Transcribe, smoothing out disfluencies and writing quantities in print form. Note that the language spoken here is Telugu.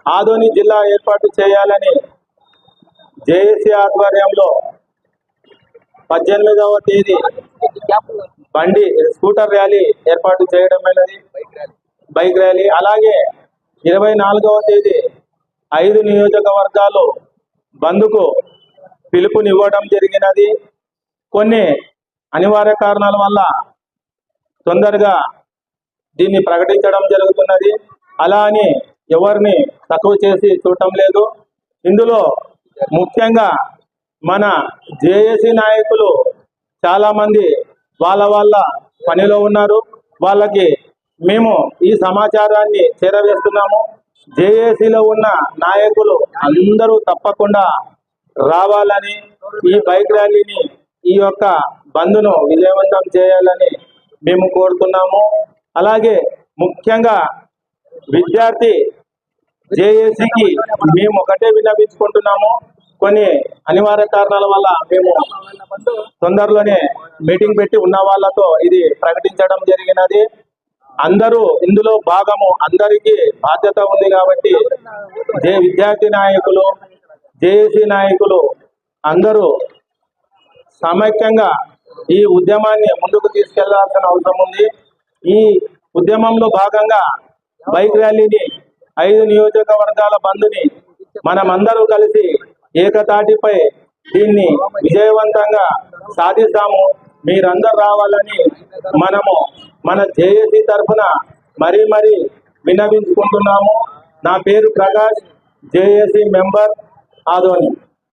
ఆదోని జిల్లా ఏర్పాటు చేయాలని జేఏసీ ఆధ్వర్యంలో 18వ తేదీ స్కూటర్ ర్యాలీ ఏర్పాటు చేయడమైనది, బైక్ ర్యాలీ. అలాగే 24వ తేదీ 5 నియోజకవర్గాలు బంద్కు పిలుపునివ్వడం జరిగినది. కొన్ని అనివార్య కారణాల వల్ల తొందరగా దీన్ని ప్రకటించడం జరుగుతున్నది. అలా అని ఎవరిని తక్కువ చేసి చూడటం లేదు. ఇందులో ముఖ్యంగా మన జేఏసీ నాయకులు చాలామంది వాళ్ళ పనిలో ఉన్నారు. వాళ్ళకి మేము ఈ సమాచారాన్ని చేరవేస్తున్నాము. జేఏసీలో ఉన్న నాయకులు అందరూ తప్పకుండా రావాలని, ఈ బైక్ ర్యాలీని, ఈ యొక్క బంద్ను విజయవంతం చేయాలని మేము కోరుతున్నాము. అలాగే ముఖ్యంగా విద్యార్థి జేఏసీకి మేము ఒకటే విన్నవించుకుంటున్నాము. కొన్ని అనివార్య కారణాల వల్ల మేము తొందరలోనే మీటింగ్ పెట్టి ఉన్న వాళ్ళతో ఇది ప్రకటించడం జరిగినది. అందరూ ఇందులో భాగము, అందరికీ బాధ్యత ఉంది కాబట్టి విద్యార్థి నాయకులు, జేఏసీ నాయకులు అందరూ సమైక్యంగా ఈ ఉద్యమాన్ని ముందుకు తీసుకెళ్లాల్సిన అవసరం ఉంది. ఈ ఉద్యమంలో భాగంగా బైక్ ర్యాలీని, 5 నియోజకవర్గాల బంద్ని మనమందరూ కలిసి ఏకతాటిపై దీన్ని విజయవంతంగా సాధిస్తాము. మీరందరూ రావాలని మనము మన జేఏసీ తరఫున మరీ విన్నవించుకుంటున్నాము. నా పేరు ప్రకాష్, జేఏసీ మెంబర్, ఆదోని.